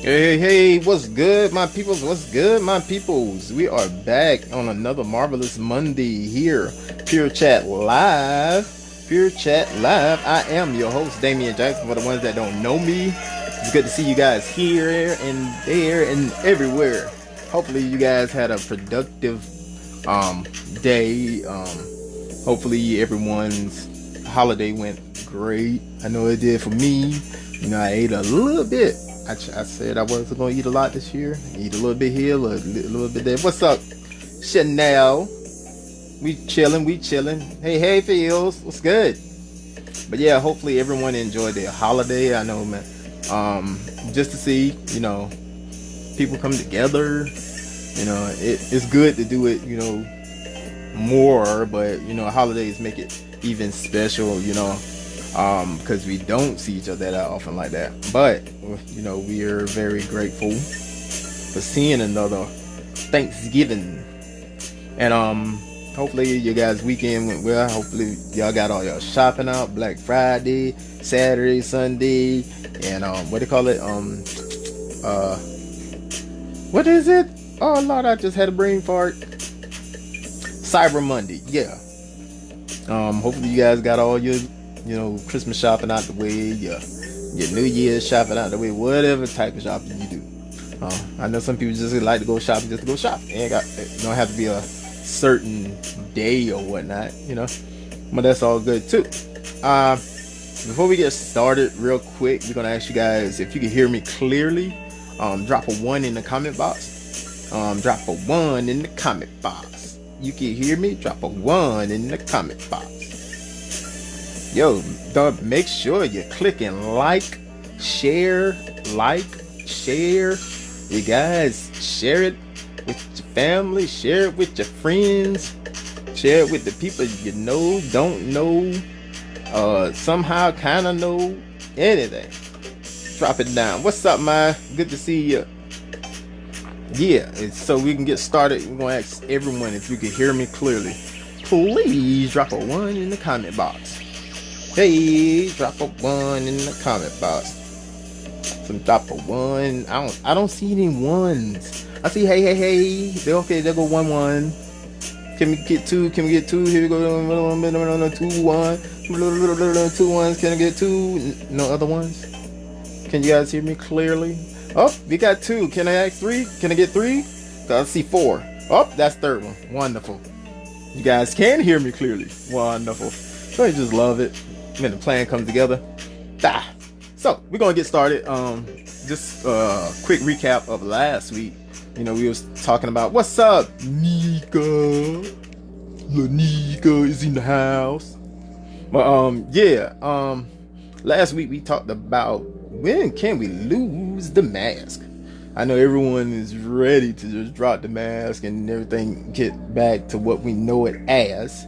Hey, what's good, my peoples? What's good, my peoples? We are back on another marvelous Monday here. Pure Chat Live. Pure Chat Live. I am your host, Damian Jackson. For the ones that don't know me, it's good to see you guys here and there and everywhere. Hopefully, you guys had a productive day. Hopefully, everyone's holiday went great. I know it did for me. I ate a little bit. I said I wasn't gonna eat a lot this year. Eat a little bit here, a little bit there. What's up, Chanel? We chilling. Hey, Fields, what's good? But yeah, hopefully everyone enjoyed their holiday. I know, man. Just to see, people come together. It's good to do it. More, but holidays make it even special. Because we don't see each other that often like that. But we are very grateful for seeing another Thanksgiving, and hopefully your guys' weekend went well. Hopefully y'all got all your shopping out, Black Friday, Saturday, Sunday, and what do you call it? What is it? Oh Lord, I just had a brain fart. Cyber Monday, yeah. Hopefully you guys got all your Christmas shopping out the way, your New Year's shopping out the way, whatever type of shopping you do. I know some people just like to go shopping just to go shopping. It don't have to be a certain day or whatnot, but that's all good too. Before we get started, real quick, we're gonna ask you guys if you can hear me clearly. Drop a 1 in the comment box. Drop a 1 in the comment box. You can hear me? Drop a 1 in the comment box. Yo, dog, make sure you're clicking share. You guys, share it with your family, share it with your friends, share it with the people you know, don't know, somehow kind of know, anything. Drop it down. What's up, man? Good to see you. Yeah, so we can get started. We're going to ask everyone if you can hear me clearly. Please drop a 1 in the comment box. Hey, drop a 1 in the comment box. Some drop a 1. I don't see any ones. I see hey. They're okay. There go 1. Can we get 2? Here we go. 2 1. 2 1s. Can I get 2? No other ones. Can you guys hear me clearly? Oh, we got 2. Can I ask 3? Can I get 3? I see 4. Oh, that's third one. Wonderful. You guys can hear me clearly. Wonderful. So I just love it when the plan comes together. So we're gonna get started. Just a quick recap of last week. We was talking about what's up, Nika. Lanika is in the house. But last week we talked about when can we lose the mask. I know everyone is ready to just drop the mask and everything get back to what we know it as.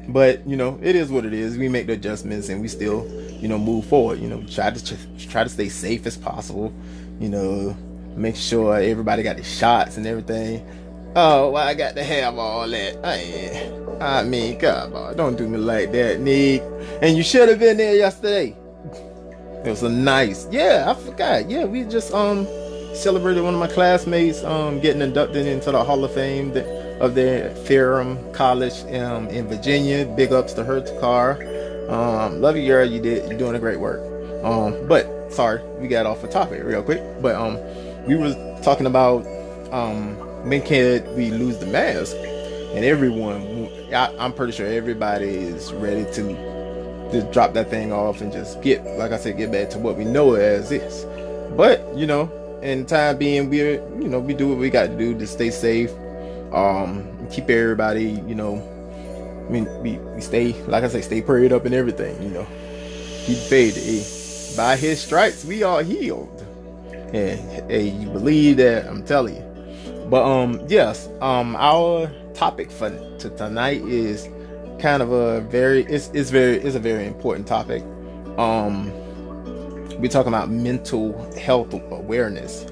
But it is what it is. We make the adjustments and we still, move forward. Try to stay safe as possible. Make sure everybody got the shots and everything. Oh, well, I got to have all that. I mean, come on, don't do me like that, Nick. And you should have been there yesterday. It was a nice. Yeah, I forgot. Yeah, we just celebrated one of my classmates getting inducted into the Hall of Fame of their Ferrum College in Virginia. Big ups to her, Car. Love you, girl. You're doing a great work. But sorry, we got off the topic real quick. But we were talking about when can we lose the mask, and everyone. I'm pretty sure everybody is ready to just drop that thing off and just get back to what we know as is. But in time being, we do what we got to do to stay safe. Keep everybody, we stay, like I say, stay prayed up and everything, keep faith. By his stripes we are healed. And hey, you believe that, I'm telling you. But yes, our topic for tonight is kind of a very important topic. We're talking about mental health awareness.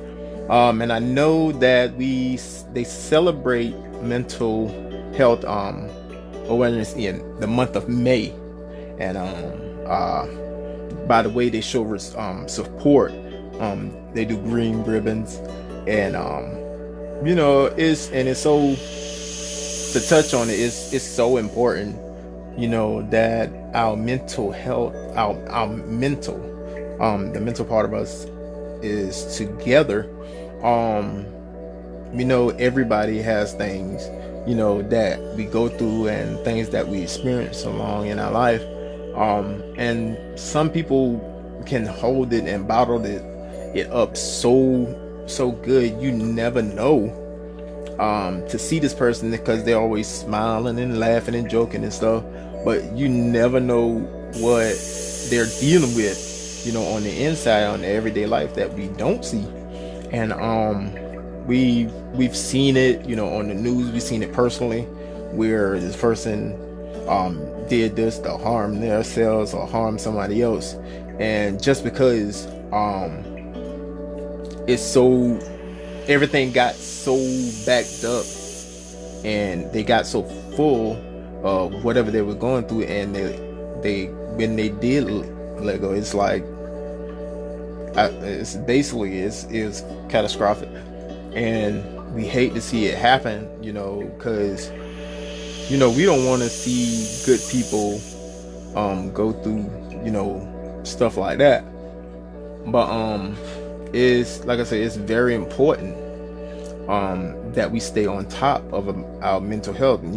And I know that they celebrate mental health awareness in the month of May, and by the way they show support They do green ribbons, and it's so, to touch on it, it's so important, that our mental health, our mental, the mental part of us is together. Um, everybody has things, that we go through and things that we experience along in our life. And some people can hold it and bottle it up so good, you never know, to see this person, because they're always smiling and laughing and joking and stuff, but you never know what they're dealing with, on the inside, on the everyday life that we don't see. And we've seen it, on the news. We've seen it personally, where this person did this to harm themselves or harm somebody else, and just because it's so, everything got so backed up, and they got so full of whatever they were going through, and they when they did let go, it's like, it's basically, it's catastrophic, and we hate to see it happen, because we don't want to see good people go through, stuff like that. But it's like I said, it's very important that we stay on top of our mental health. And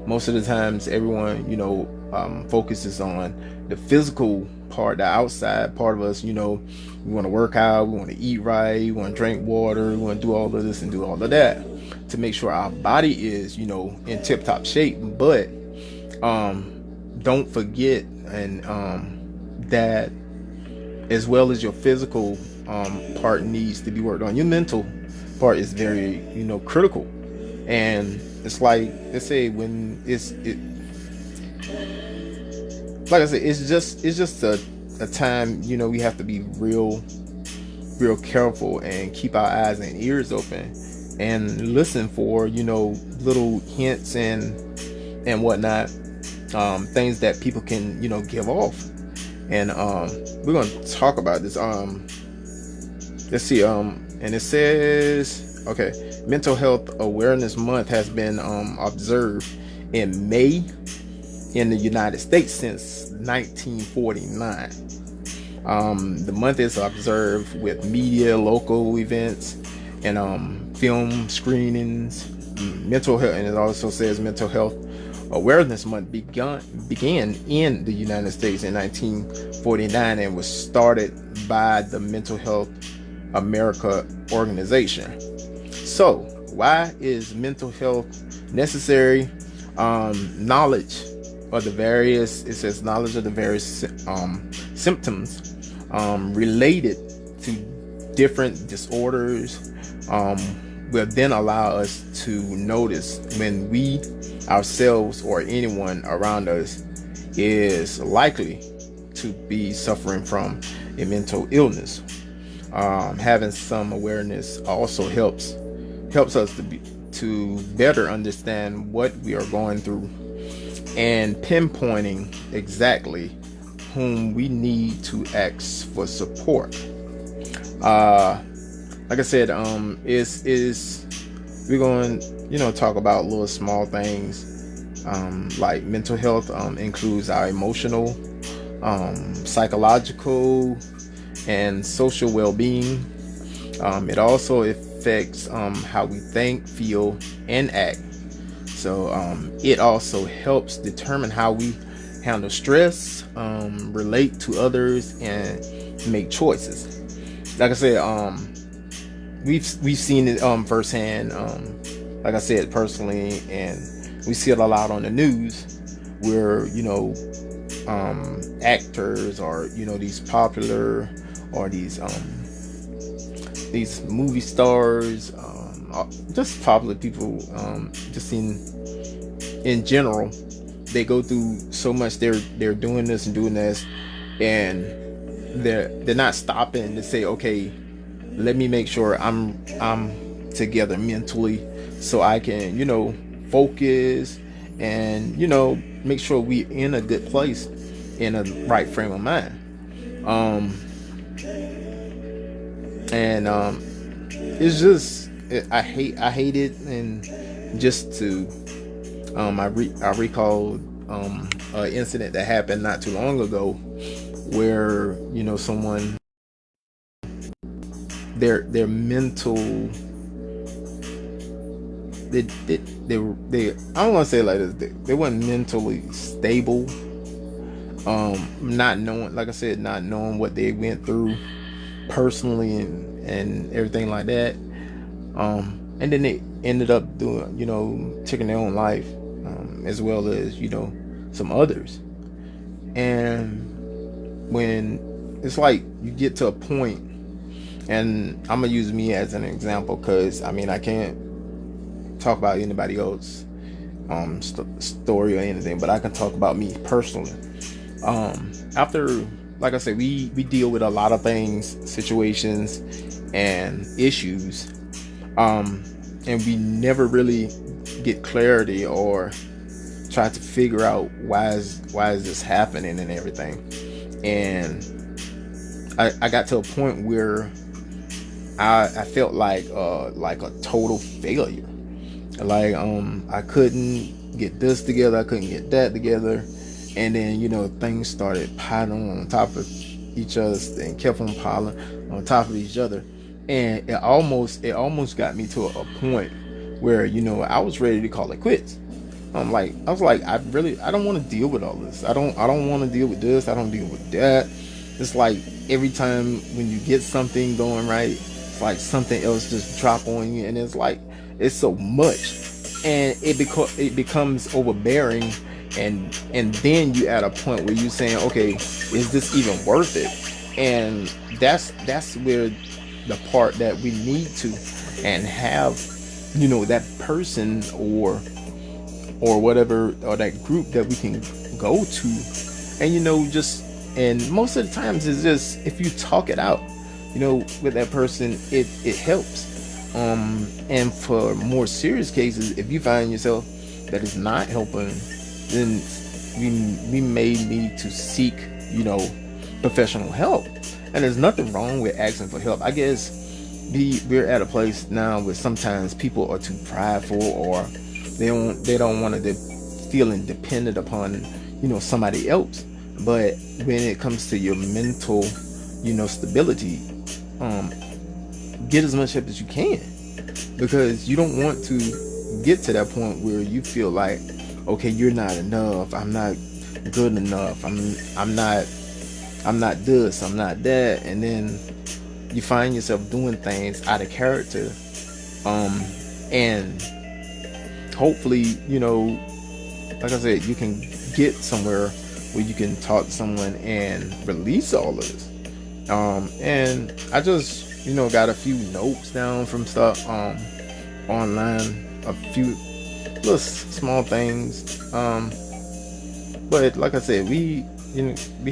most of the times everyone focuses on the physical part, the outside part of us. We want to work out, we want to eat right, we want to drink water, we want to do all of this and do all of that to make sure our body is in tip-top shape. But don't forget, and that as well as your physical part needs to be worked on, your mental part is very critical. And it's like they say, when like I said, it's just a time, we have to be real careful and keep our eyes and ears open and listen for little hints and whatnot, things that people can give off. And we're going to talk about this. Let's see, and it says, okay, Mental Health Awareness Month has been observed in May in the United States since 1949. The month is observed with media, local events, and film screenings. Mental health, and it also says Mental Health Awareness Month began in the United States in 1949 and was started by the Mental Health America organization. So, why is mental health necessary? Knowledge of the various, it says knowledge of the various symptoms related to different disorders will then allow us to notice when we ourselves or anyone around us is likely to be suffering from a mental illness. Having some awareness also helps us to better understand what we are going through and pinpointing exactly whom we need to ask for support. Like I said, we're going talk about little small things, like mental health includes our emotional, psychological, and social well-being. It also affects how we think, feel, and act. So it also helps determine how we handle stress, relate to others, and make choices. Like I said, we've seen it firsthand. Like I said, personally, and we see it a lot on the news, where actors or these popular or these movie stars, just popular people, just in general, they go through so much. They're doing this and doing this, and they're not stopping to say, okay, let me make sure I'm together mentally, so I can focus and make sure we in a good place, in a right frame of mind. And it's just I hate it. And just to I recalled an incident that happened not too long ago, where someone, their mental, they I don't want to say it like this, they weren't mentally stable, not knowing, like I said, not knowing what they went through personally, and everything like that. And then they ended up doing, taking their own life, as well as some others. And when it's like you get to a point, and I'm gonna use me as an example, because I can't talk about anybody else story or anything, but I can talk about me personally. After, like I said, we deal with a lot of things, situations, and issues, and we never really get clarity or try to figure out why is this happening and everything. And I got to a point where I felt like a total failure. Like I couldn't get this together, I couldn't get that together, and then things started piling on top of each other and kept on piling on top of each other, and it almost got me to a point where I was ready to call it quits. I was like, I don't want to deal with all this. I don't want to deal with this. I don't deal with that. It's like every time when you get something going right, it's like something else just drop on you, and it's like it's so much, and it becomes overbearing, and then you at a point where you're saying, okay, is this even worth it? And that's where the part that we need to and have that person or whatever, or that group that we can go to, and and most of the times it's just, if you talk it out with that person, it helps. And for more serious cases, if you find yourself that is not helping, then we may need to seek professional help. And there's nothing wrong with asking for help. I guess we're at a place now where sometimes people are too prideful, or they don't want to feeling dependent upon somebody else. But when it comes to your mental stability, get as much help as you can, because you don't want to get to that point where you feel like, okay, you're not enough, I'm not good enough, I'm not this, I'm not that, and then you find yourself doing things out of character, and hopefully like I said, you can get somewhere where you can talk to someone and release all of this. And I just got a few notes down from stuff online, a few little small things, but like I said, we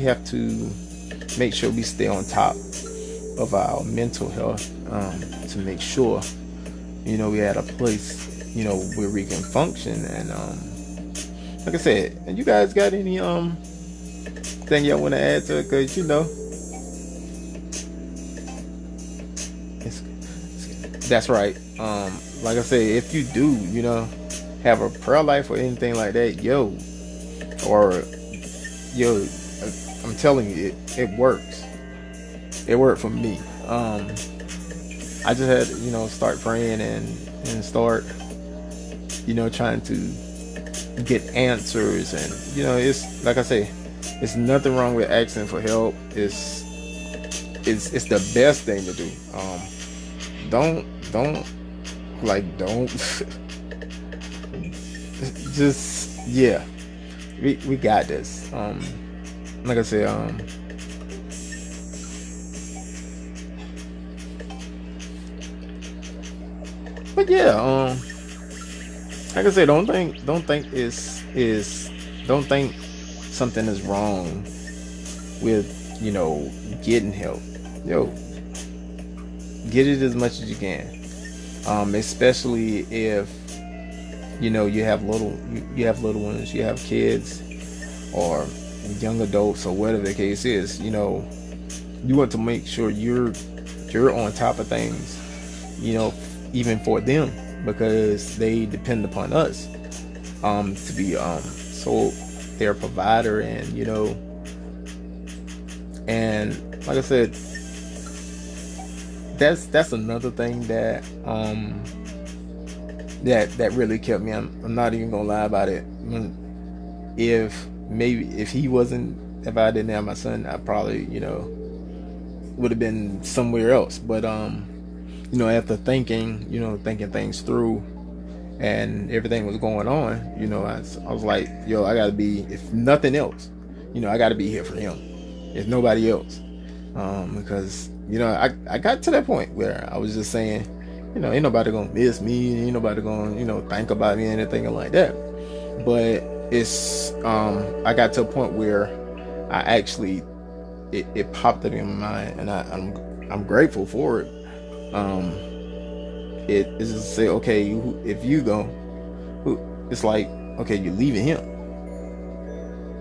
have to make sure we stay on top of our mental health, to make sure we at a place where we can function. And like I said, and you guys got any thing y'all want to add to it? Because that's right. Like I said, if you do have a prayer life or anything like that, I'm telling you, it works. It worked for me. I just had to start praying and start trying to get answers. And it's like I say, it's nothing wrong with asking for help. It's the best thing to do. Don't just, yeah, we got this. Like I said, but yeah, like I said, don't think don't think something is wrong with getting help. Get it as much as you can, especially if you have little ones, you have kids, or young adults, or whatever the case is. You want to make sure you're you're on top of things, you know, even for them, because they depend upon us to be so their provider. And and like I said, that's another thing that that really kept me. I'm not even gonna lie about it. If maybe if I didn't have my son, I probably would have been somewhere else. But after thinking things through and everything was going on, I was like, yo, I gotta be, if nothing else, I gotta be here for him, if nobody else. Because I got to that point where I was just saying, ain't nobody gonna miss me, ain't nobody gonna think about me, anything like that. But it's I got to a point where I actually, it popped up in my mind, and I'm grateful for it. It is to say, okay, if you go, it's like, okay, you're leaving him,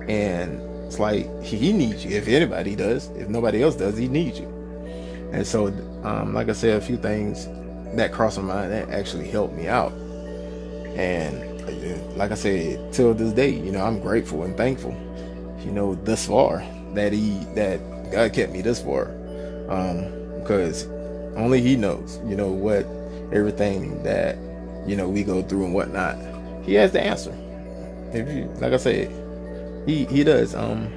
and it's like he needs you. If anybody does, if nobody else does, he needs you. And so, like I said, a few things that crossed my mind that actually helped me out. And like I said, till this day, I'm grateful and thankful, thus far, that God kept me this far. Because only He knows, what everything that we go through and whatnot. He has the answer. If you, like I said, He does. I'm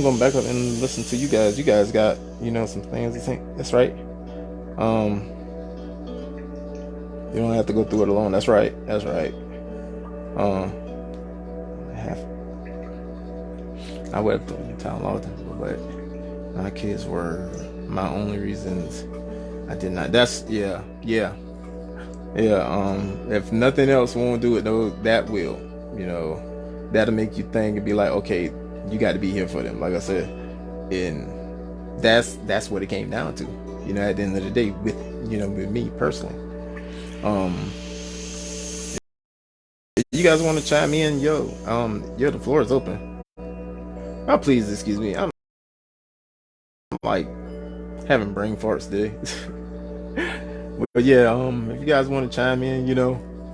going back up and listen to you guys. You guys got some things to think. That's right. You don't have to go through it alone. That's right. That's right. I would have put in time long time, but my kids were my only reasons I did not. That's yeah. If nothing else won't do it though, that will. That'll make you think and be like, okay, you got to be here for them. Like I said, and that's what it came down to. At the end of the day, with me personally. You guys want to chime in? The floor is open. Oh, please excuse me. I'm like having brain farts today. But yeah, if you guys want to chime in,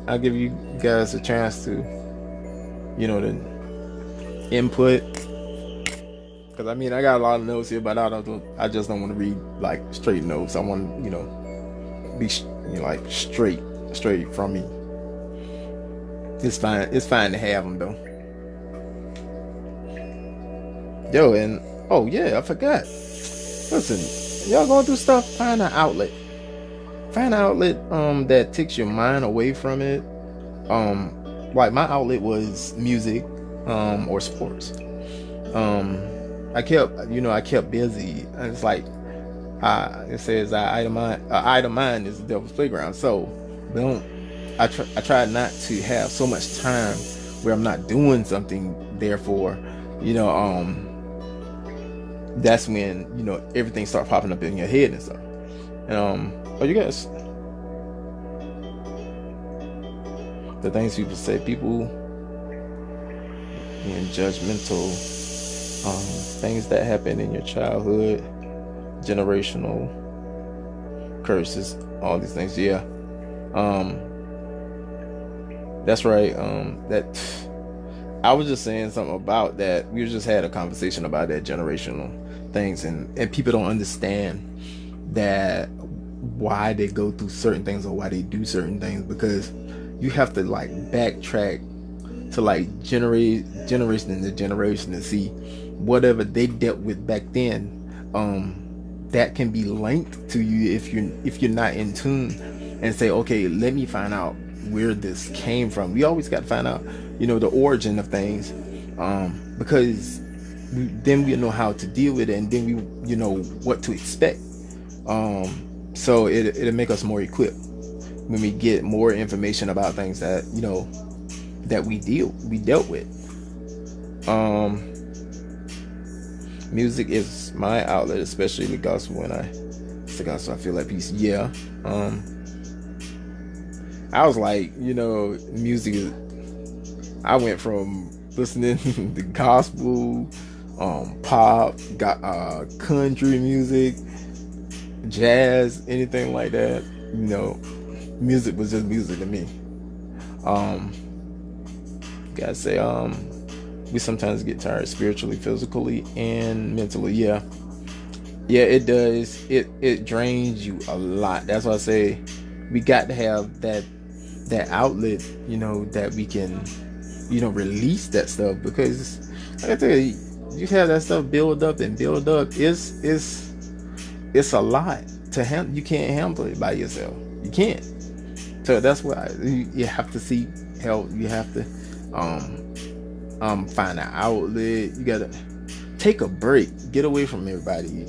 I'll give you guys a chance to, to input. Because I got a lot of notes here, but I just don't want to read like straight notes. I want be like straight from me. It's fine to have them though. Yo, and oh yeah, I forgot. Listen, y'all going through stuff, find an outlet. Find an outlet that takes your mind away from it. Like my outlet was music or sports. I kept busy, and it's like it says idle mind is the devil's playground. So I try not to have so much time where I'm not doing something. Therefore, that's when everything starts popping up in your head and stuff. You guys, the things people say, people being judgmental, things that happen in your childhood, generational curses, all these things. Yeah, that's right. That I was just saying something about that. We just had a conversation about that generational things, and people don't understand that why they go through certain things or why they do certain things, because you have to like backtrack to like generation to generation to see whatever they dealt with back then. That can be linked to you if you're not in tune, and say, okay, let me find out where this came from. We always got to find out, the origin of things, because then we know how to deal with it, and then we know what to expect. So it'll make us more equipped when we get more information about things that that we dealt with. Music is my outlet, especially the gospel. It's the gospel, I feel like peace. Yeah. I was like, music. I went from listening to gospel, pop, country music, jazz, anything like that, music was just music to me. Um, gotta say, we sometimes get tired spiritually, physically, and mentally. Yeah, yeah, it does. It drains you a lot. That's why I say we got to have that outlet, that we can, release that stuff, because like I tell you, you have that stuff build up and build up. It's a lot to handle. You can't handle it by yourself. You can't. So that's why you have to seek help. You have to find an outlet. You gotta take a break, get away from everybody.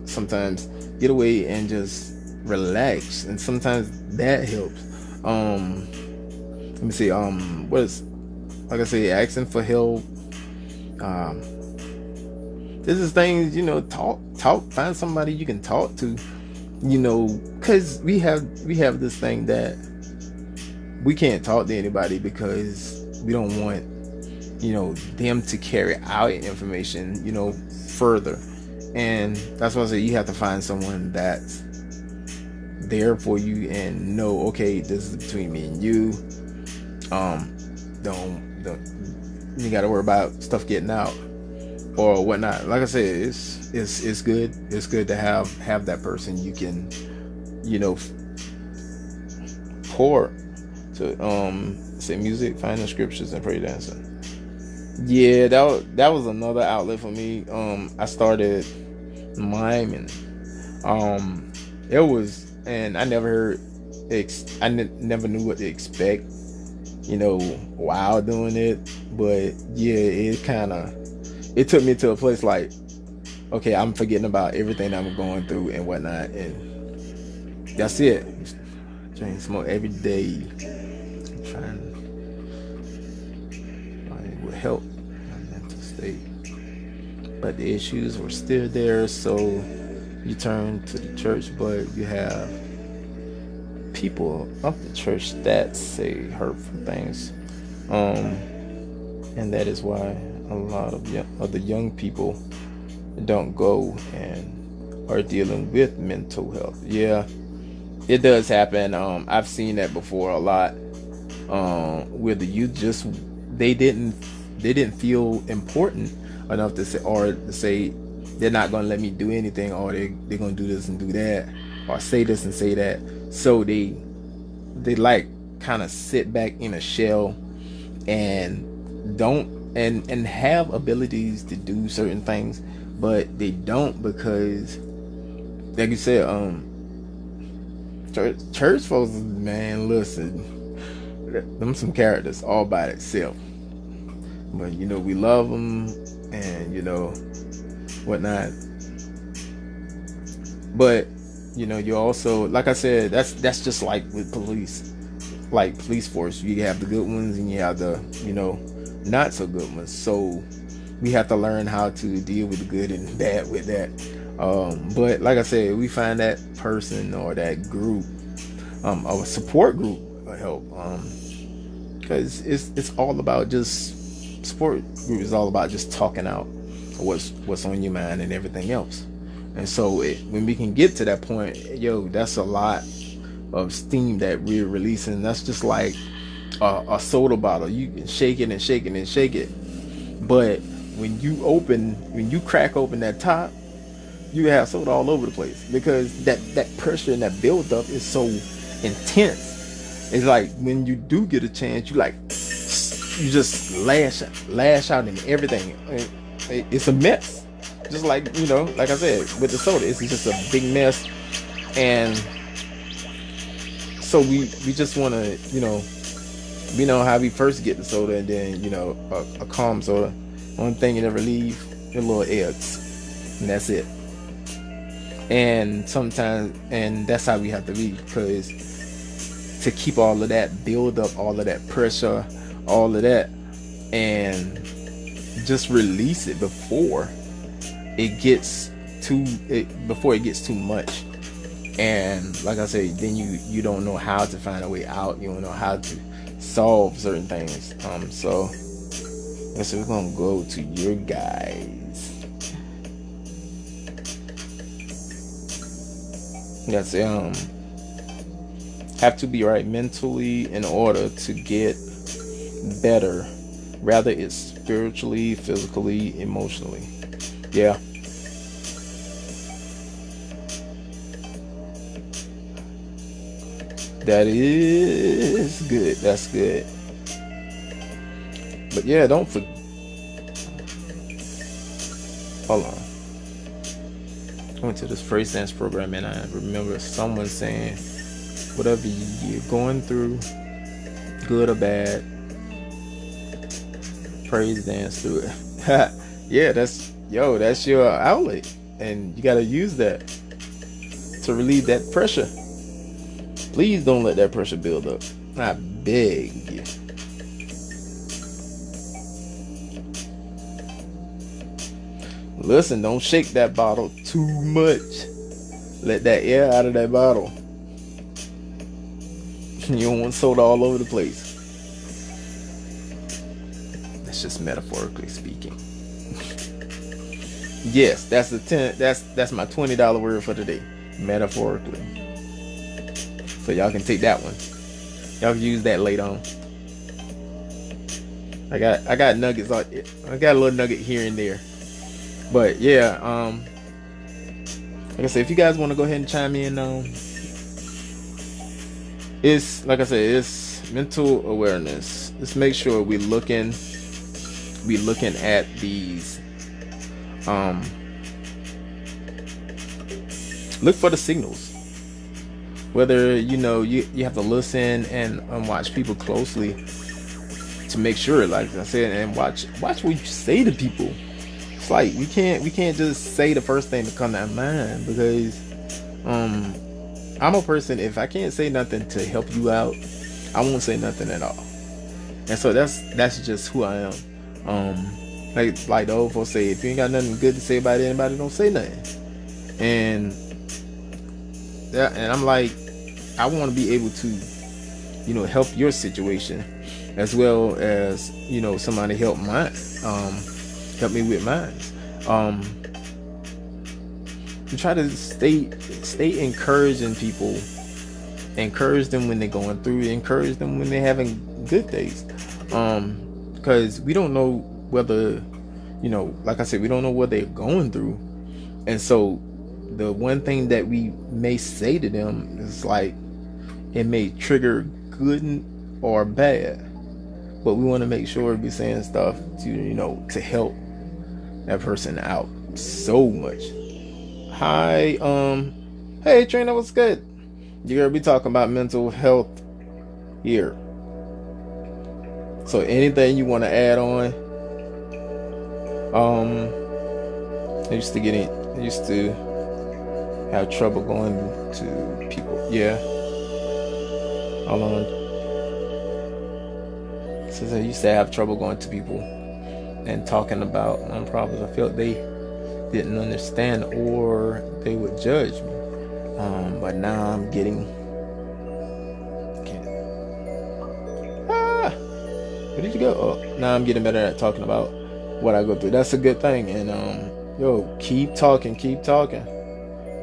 Sometimes get away and just relax, and sometimes that helps. Let me see. What is, like I say, asking for help. Um, this is things, talk. Find somebody you can talk to. Because we have this thing that we can't talk to anybody because we don't want them to carry our information further. And that's why I say you have to find someone that's there for you and know, okay, this is between me and you. Don't you got to worry about stuff getting out or whatnot. Like I said, it's good. It's good to have that person you can pour to say music, find the scriptures, and pray dancing. Yeah, that was another outlet for me. I started miming. It was, and I never never knew what to expect, while doing it. But yeah, it took me to a place like, okay, I'm forgetting about everything I'm going through and whatnot, and that's it. Drink smoke every day. Trying it would help my mental state, but the issues were still there. So you turn to the church, but you have people of the church that say hurtful things, and that is why a lot of the young people don't go and are dealing with mental health. Yeah, it does happen. I've seen that before a lot. Where the youth just they didn't feel important enough to say they're not gonna let me do anything, or they're gonna do this and do that, or say this and say that. So they like kind of sit back in a shell and don't and have abilities to do certain things, but they don't because, like you said, church folks, man, listen, them some characters all by itself. But we love them and whatnot. But you also, like I said, that's just like with police, like police force. You have the good ones and you have the not so good ones. So we have to learn how to deal with the good and bad with that. But like I said, we find that person or that group, or a support group will help. Because it's all about just support group is all about just talking out what's on your mind and everything else. And so when we can get to that point, that's a lot of steam that we're releasing. That's just like a soda bottle. You can shake it and shake it and shake it, but when you crack open that top, you have soda all over the place because that pressure and that buildup is so intense. It's like when you do get a chance, you just lash out and everything. It's a mess. Just like like I said with the soda, it's just a big mess. And so we just want to we know how we first get the soda, and then a calm soda. One thing you never leave, your little eggs, and that's it. And sometimes, and that's how we have to be, because to keep all of that build up, all of that pressure, all of that, and just release it before it gets too much. And like I say, then you don't know how to find a way out. You don't know how to solve certain things. So we're gonna go to your guys. That's have to be right mentally in order to get better. Rather it's spiritually, physically, emotionally. Yeah. That is good. That's good. But yeah, don't forget. Hold on. I went to this phrase dance program and I remember someone saying, whatever you're going through, good or bad, praise dance through it. Yeah, that's your outlet, and you gotta use that to relieve that pressure. Please don't let that pressure build up. I beg you. Listen, don't shake that bottle too much. Let that air out of that bottle. You don't want soda all over the place. That's just metaphorically speaking. Yes, that's my $20 word for today. Metaphorically. So y'all can take that one. Y'all can use that later on. I got nuggets. I got a little nugget here and there. But yeah, like I said, if you guys want to go ahead and chime in, it's like I said, it's mental awareness. Let's make sure we looking at these. Look for the signals. Whether you have to listen and watch people closely to make sure, like I said, and watch what you say to people. It's like we can't just say the first thing to come to our mind, because I'm a person, if I can't say nothing to help you out, I won't say nothing at all. And so that's just who I am. Like the old folks say, if you ain't got nothing good to say about anybody, don't say nothing. And I'm like, I want to be able to help your situation as well as somebody help mine, help me with mine. To try to stay encouraging people, encourage them when they're going through, encourage them when they're having good days, because we don't know whether, like I said, we don't know what they're going through. And so the one thing that we may say to them is like, it may trigger good or bad, but we want to make sure we're saying stuff to help that person out so much. Hi, hey Trina, what's good? You're gonna be talking about mental health here. So anything you want to add on? I used to have trouble going to people. Yeah. Hold on. Since I used to have trouble going to people and talking about problems, I felt they didn't understand or they would judge me. But now I'm getting. Where did you go? Oh, now I'm getting better at talking about what I go through. That's a good thing. And keep talking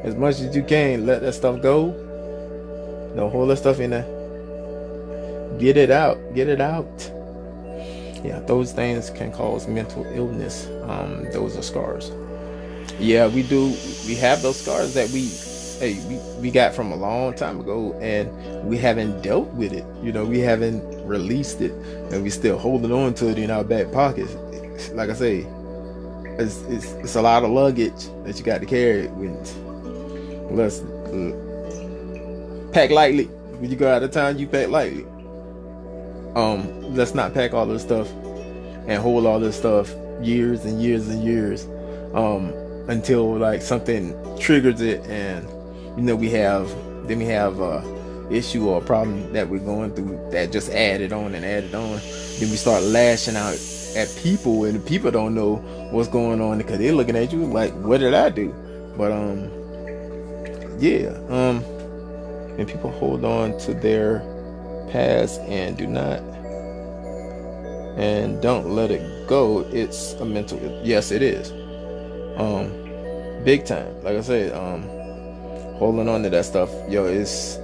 as much as you can. Let that stuff go. Don't hold that stuff in there. Get it out. Yeah, those things can cause mental illness. Those are scars. Yeah, we do. We have those scars that we got from a long time ago, and we haven't dealt with it. We haven't released it, and we still holding on to it in our back pockets. Like I say, it's a lot of luggage that you got to carry. Let's pack lightly. When you go out of town, you pack lightly. Let's not pack all this stuff and hold all this stuff years and years and years, until like something triggers it, and we have issue or a problem that we're going through that just added on. Then we start lashing out at people, and the people don't know what's going on because they're looking at you like, what did I do? But and people hold on to their past and don't let it go. It's a mental, yes it is, big time. Like I said, holding on to that stuff, yo, it's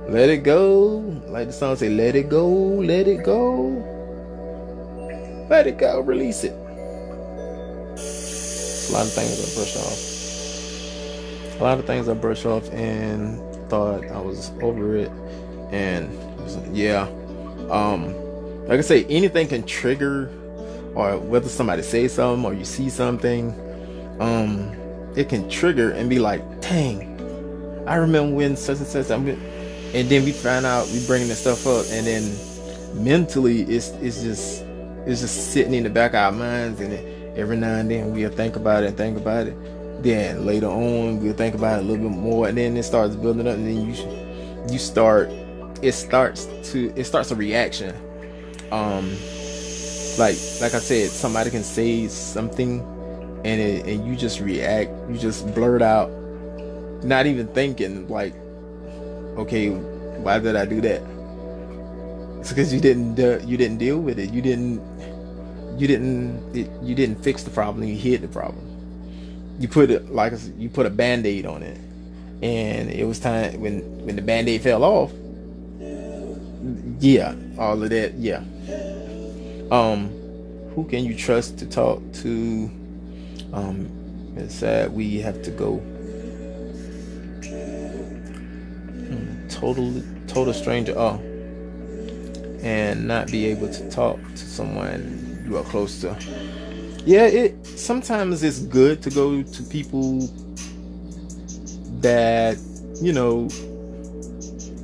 let it go. Like the song say, let it go, let it go, let it go, release it. A lot of things I brush off. A lot of things I brush off and thought I was over it. And yeah, like I say, anything can trigger, or whether somebody says something or you see something, it can trigger and be like, dang, I remember when such and such, and then we find out we bringing this stuff up, and then mentally it's just sitting in the back of our minds, and every now and then we'll think about it. Then later on we'll think about it a little bit more, and then it starts building up, and then it starts a reaction. Like I said, somebody can say something, and you just react, you just blurt out, not even thinking, like, okay, why did I do that? It's because you didn't deal with it. You didn't fix the problem. You hid the problem. You put a Band-Aid on it, and it was time when the Band-Aid fell off. Yeah, all of that. Yeah. Who can you trust to talk to? It's sad we have to go. Total stranger. Oh, and not be able to talk to someone you are close to. Yeah, sometimes it's good to go to people that, you know,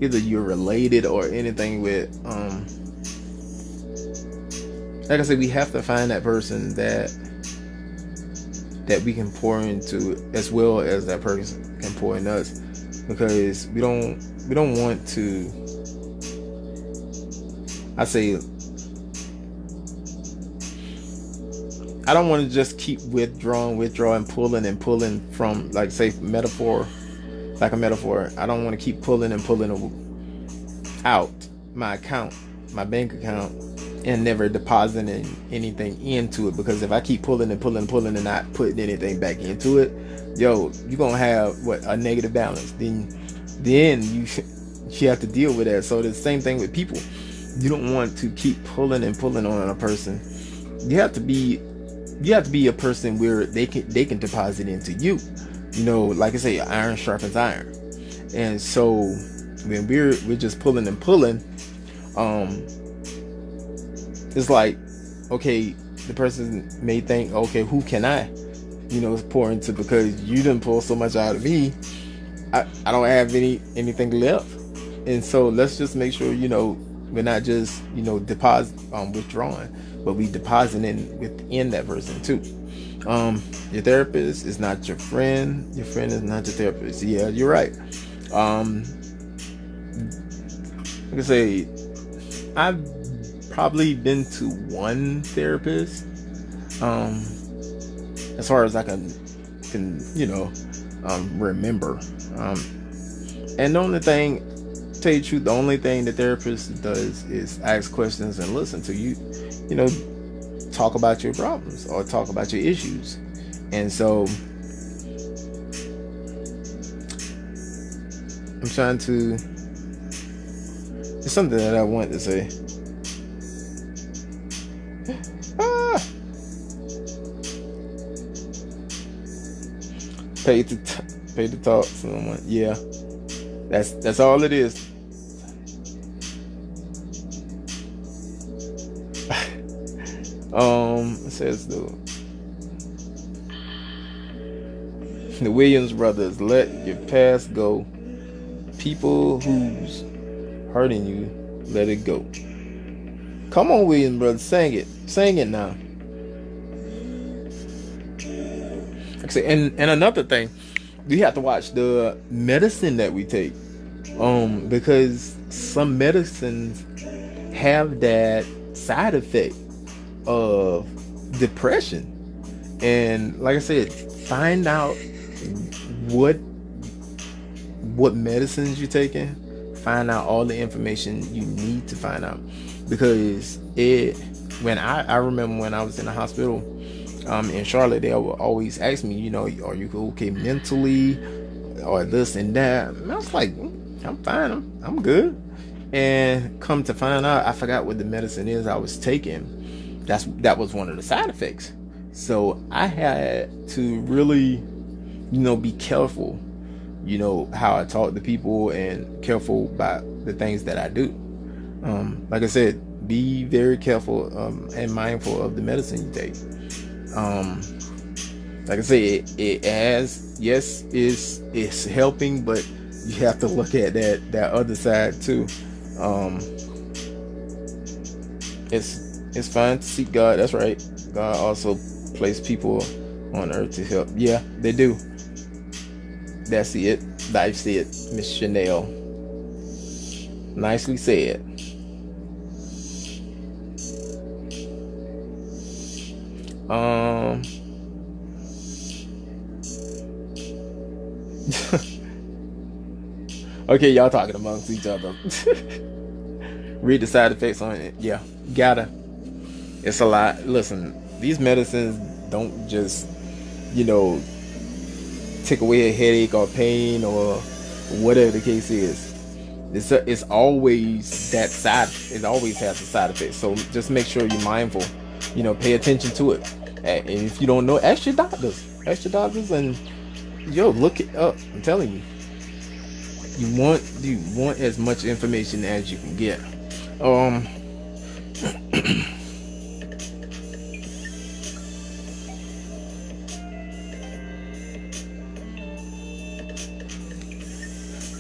either you're related or anything with. Like I said, we have to find that person that we can pour into, as well as that person can pour in us, because we don't want to. I don't want to just keep withdrawing, pulling from, like, say, a metaphor. I don't want to keep pulling out my account, my bank account, and never depositing anything into it, because if I keep pulling and not putting anything back into it, yo, you're gonna have a negative balance. Then you have to deal with that. So the same thing with people. You don't want to keep pulling on a person. You have to be a person where they can deposit into you. You know, like I say, iron sharpens iron. And so when we're just pulling, it's like, okay, the person may think, okay, who can I, pour into, because you didn't pull so much out of me. I don't have anything left. And so let's just make sure, we're not just, withdrawing, but we depositing within that person too. Your therapist is not your friend. Your friend is not your therapist. Yeah, you're right. Like I say, I've probably been to one therapist, as far as I can remember. And the only thing, to tell you the truth, the only thing the therapist does is ask questions and listen to you, talk about your problems or talk about your issues. And so I'm trying to, it's something that I want to say. Pay to talk to someone. Yeah, that's all it is. It says the Williams brothers, let your past go. People who's hurting you, let it go. Come on, Williams brothers, sing it now. And another thing, we have to watch the medicine that we take, because some medicines have that side effect of depression. And like I said, find out what medicines you're taking. Find out all the information you need to find out, because when I remember when I was in the hospital, in Charlotte, they will always ask me, are you okay mentally, or this and that. And I was like, I'm fine. I'm good. And come to find out, I forgot what the medicine is I was taking. That was one of the side effects. So I had to really, be careful, how I talk to people, and careful about the things that I do. Like I said, be very careful and mindful of the medicine you take. Like I say, it has, yes, it's helping, but you have to look at that other side too. It's fine to seek God. That's right. God also placed people on earth to help. Yeah, they do. That's it. That's it, Miss Chanel. Nicely said. Okay, y'all talking amongst each other. Read the side effects on it. Yeah, gotta. It's a lot. Listen, these medicines don't just, take away a headache or pain or whatever the case is. It's always that side. It always has a side effect. So just make sure you're mindful. Pay attention to it. And if you don't know, ask your doctors. Ask your doctors, and look it up. I'm telling you. You want as much information as you can get.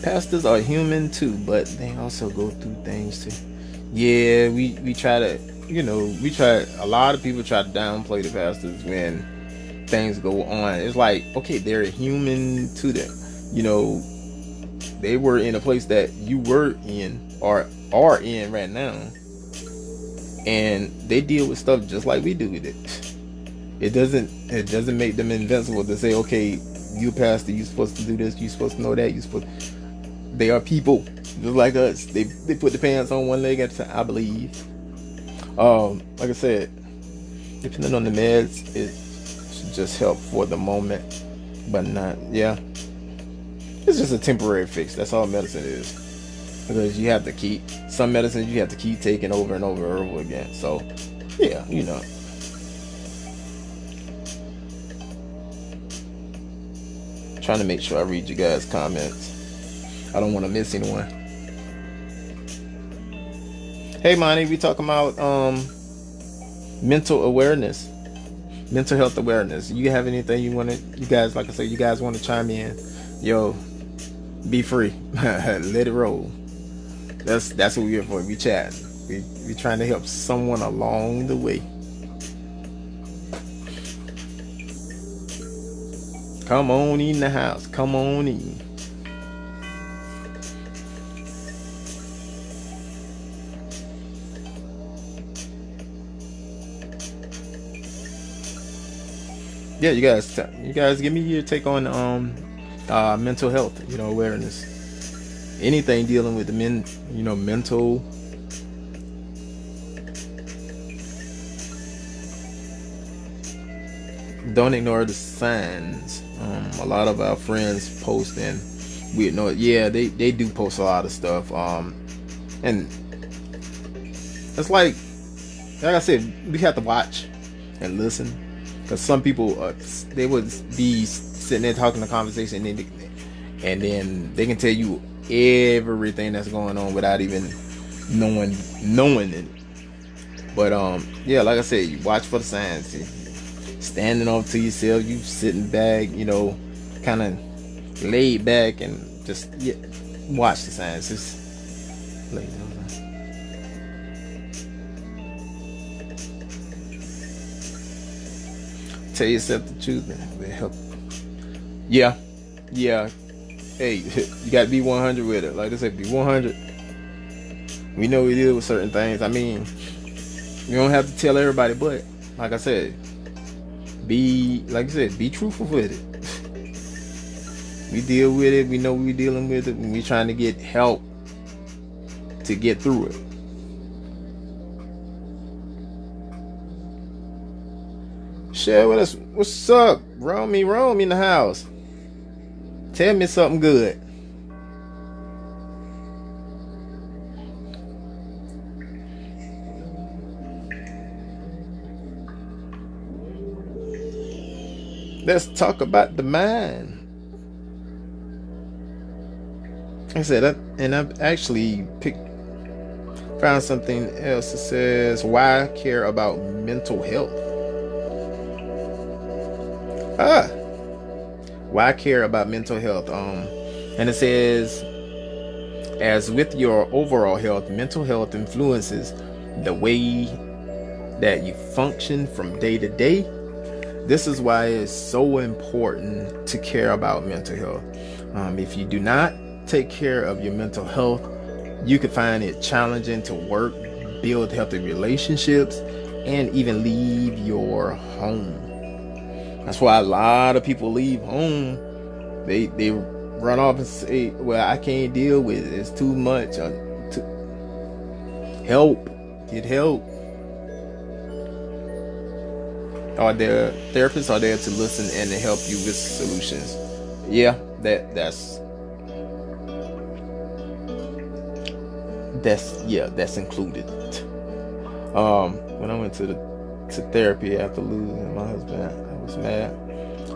Pastors are human too, but they also go through things too. Yeah, we try to, a lot of people try to downplay the pastors when things go on. It's like, okay, they're human to them. They were in a place that you were in or are in right now, and they deal with stuff just like we do with it. It doesn't make them invincible to say, okay, you pastor, you supposed to do this, you supposed to know that, they are people just like us. They put the pants on one leg at a time, I believe. Like I said, depending on the meds, it should just help for the moment, but not, yeah. It's just a temporary fix. That's all medicine is. Because you have to keep some medicines you have to keep taking over and over and over again. So, yeah, Trying to make sure I read you guys' comments. I don't want to miss anyone. Hey, Monty, we talking about mental awareness, mental health awareness. You have anything you guys, like I said, you guys want to chime in? Yo, be free. Let it roll. That's what we're here for. We chat. We trying to help someone along the way. Come on in the house. Come on in. Yeah, you guys give me your take on mental health, awareness. Anything dealing with the mental. Don't ignore the signs. A lot of our friends post, and we know, yeah, they do post a lot of stuff. And it's like I said, we have to watch and listen. Because some people, they would be sitting there talking the conversation, and then they can tell you everything that's going on without even knowing it. But yeah, like I said, you watch for the signs. Standing off to yourself, you sitting back, kind of laid back, and just watch the signs. Just lay down. Tell yourself the truth, and it help. Yeah. Hey, you gotta be 100 with it. Like I said, be 100. We know we deal with certain things. I mean, you don't have to tell everybody, but like I said, be truthful with it. We deal with it. We know we're dealing with it, and we're trying to get help to get through it. Share with us. What's up? Romy in the house. Tell me something good. Let's talk about the mind. Like I said, I've actually found something else that says why care about mental health. Why care about mental health? And it says, as with your overall health, mental health influences the way that you function from day to day. This is why it's so important to care about mental health. If you do not take care of your mental health, you could find it challenging to work, build healthy relationships, and even leave your home. That's why a lot of people leave home. They run off and say, well, I can't deal with it. It's too much. Help. Get help. Are there therapists are there to listen and to help you with solutions? Yeah, that's included. When I went to therapy after losing my husband, I was mad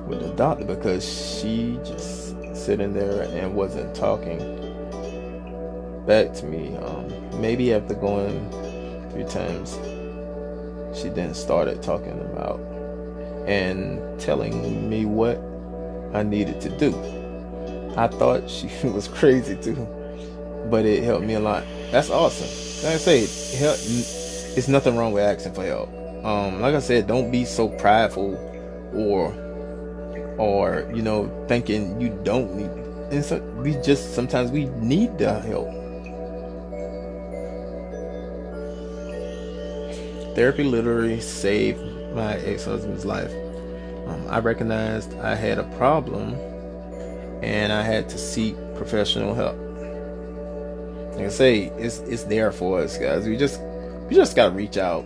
with the doctor because she just sitting there and wasn't talking back to me. Maybe after going 3 times, she then started talking about and telling me what I needed to do. I thought she was crazy too, but it helped me a lot. That's awesome. Like I say, it's nothing wrong with asking for help. Like I said, don't be so prideful or thinking you don't need. And so sometimes we need the help. Therapy literally saved my ex-husband's life. I recognized I had a problem and I had to seek professional help. Like I say, it's there for us, guys. We just gotta reach out,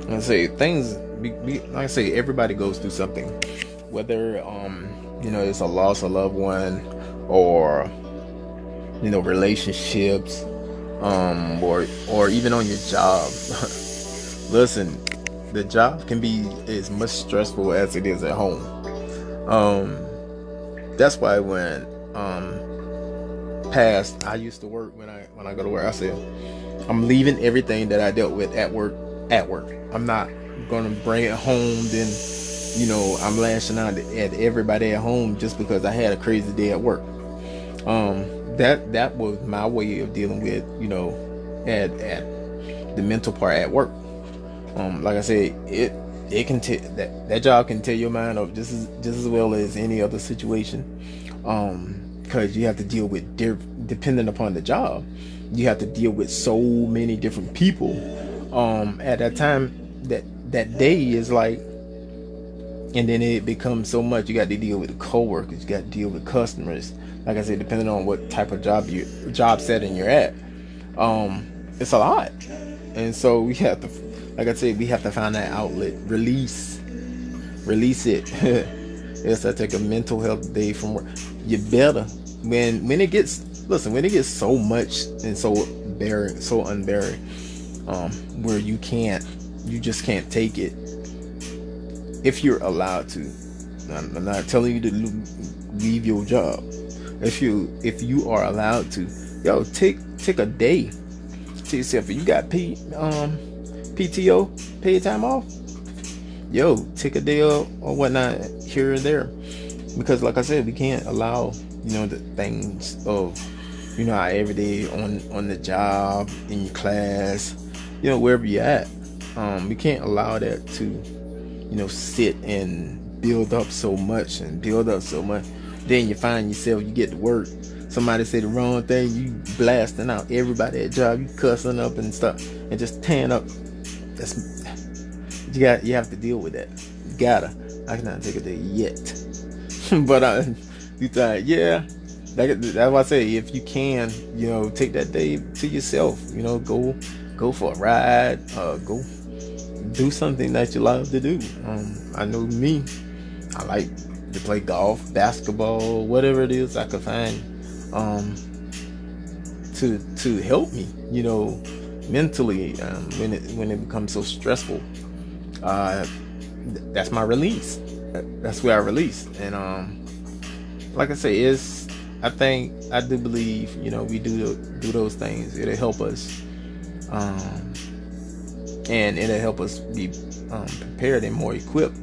I say things. Like I say, everybody goes through something, whether it's a loss of a loved one, or relationships, or even on your job. Listen, the job can be as much stressful as it is at home. That's why when past I used to work, when I go to work, I said I'm leaving everything that I dealt with at work. I'm not gonna bring it home. Then I'm lashing out at everybody at home just because I had a crazy day at work. That was my way of dealing with at the mental part at work. Like I said, it can that job can tear your mind up just as well as any other situation, because you have to deal with depending upon the job, you have to deal with so many different people. At that time, that day is like, and then it becomes so much. You got to deal with the coworkers, you got to deal with customers. Like I said, depending on what type of job setting you're at, it's a lot. And so we have to, like I said, we have to find that outlet, release it. Yes, I take a mental health day from work. You better when it gets so much and so unbearing, where you just can't take it. If you're allowed to, I'm not telling you to leave your job. If you are allowed to, take a day to yourself. If you got PTO, paid time off, take a day or whatnot here and there, because like I said, we can't allow the things of our everyday on the job, in your class, wherever you're at. We can't allow that to sit and build up so much. Then you find yourself, you get to work, somebody say the wrong thing, you blasting out everybody at job, you cussing up and stuff, and just tearing up. You have to deal with that. I cannot take a day yet. But you thought, yeah, that's why I say, if you can, take that day to yourself. Go for a ride. Go do something that you love to do. I know me. I like to play golf, basketball, whatever it is I could find, to help me, mentally, when it becomes so stressful. Uh, that's my release. That's where I release. And like I say, I do believe, we do those things. It'll help us, and it'll help us be prepared and more equipped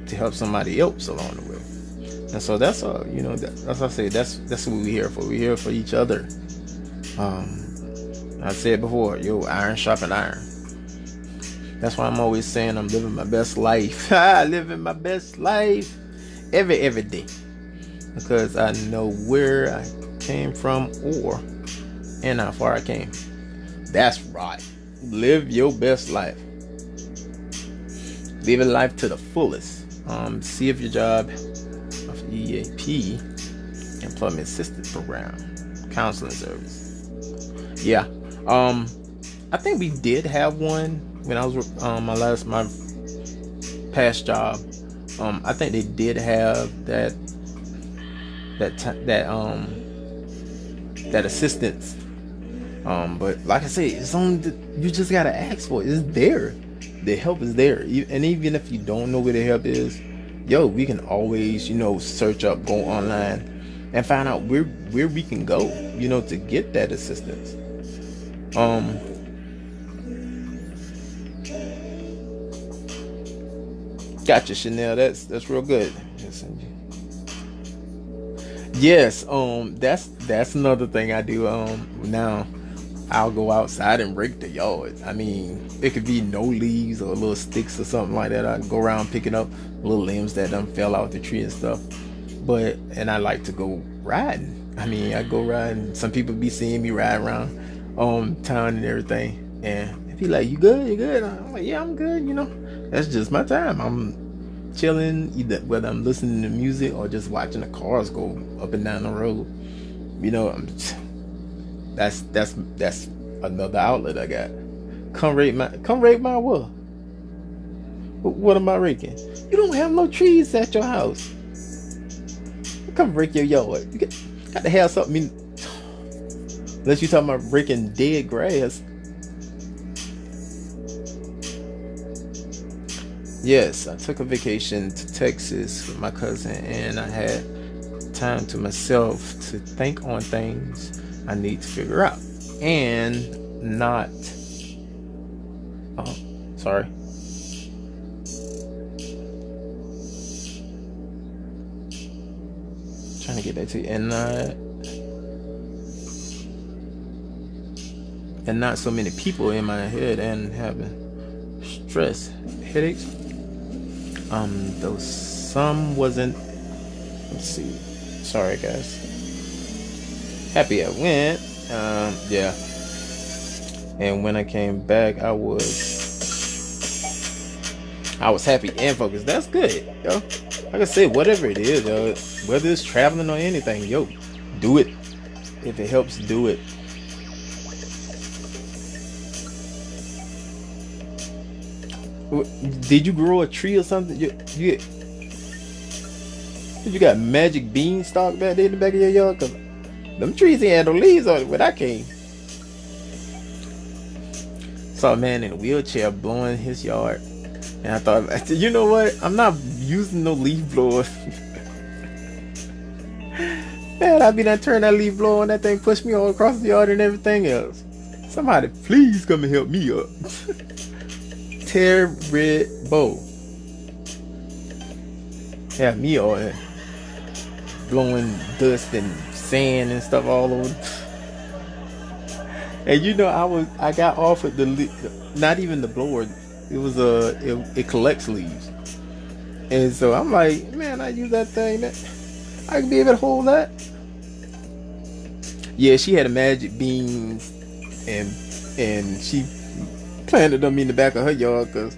to help somebody else along the way. And so that's that's what I say. That's what we're here for. We're here for each other. I said before, iron sharpen iron. That's why I'm always saying I'm living my best life. Living my best life every day, because I know where I came from and how far I came. That's right. Live your best life. Living life to the fullest. See if your job of EAP, Employment Assistance Program, counseling service. Yeah. I think we did have one when I was my past job. I think they did have that assistance. But like I say, it's you just gotta ask for it. It's there. The help is there. And even if you don't know where the help is, we can always, search up, go online, and find out where we can go, to get that assistance. Gotcha, Chanel. That's real good. Yes. That's another thing I do. Now I'll go outside and rake the yard. I mean, it could be no leaves or little sticks or something like that. I go around picking up little limbs that done fell out the tree and stuff. And I like to go riding. I mean, I go riding. Some people be seeing me ride around town and everything, and they be like, "You good? You good?" I'm like, "Yeah, I'm good." That's just my time. I'm chilling, either whether I'm listening to music or just watching the cars go up and down the road. That's another outlet I got. Come rake my what? What am I raking? You don't have no trees at your house. Come rake your yard. You got to have something. Unless you're talking about raking dead grass. Yes, I took a vacation to Texas with my cousin, and I had time to myself to think on things I need to figure out, and not sorry, trying to get back to you, and not so many people in my head and having stress, headaches. Though some wasn't. Let's see. Sorry, guys. Happy I went. Yeah. And when I came back, I was happy and focused. That's good, yo. Like I said, whatever it is, yo, whether it's traveling or anything, do it. If it helps, do it. Did you grow a tree or something? You got magic beanstalk back there in the back of your yard? Cause them trees ain't had no leaves on it when I came. Saw a man in a wheelchair blowing his yard, and I thought, you know what? I'm not using no leaf blower. Man, I be done turn that leaf blower on, that thing push me all across the yard and everything else. Somebody please come and help me up. Terrible. Have me all there blowing dust and sand and stuff all over. And I got offered not even the blower. It was it collects leaves. And so I'm like, man, I use that thing, that I can be able to hold that. Yeah, she had a magic beans, and she planted them in the back of her yard, because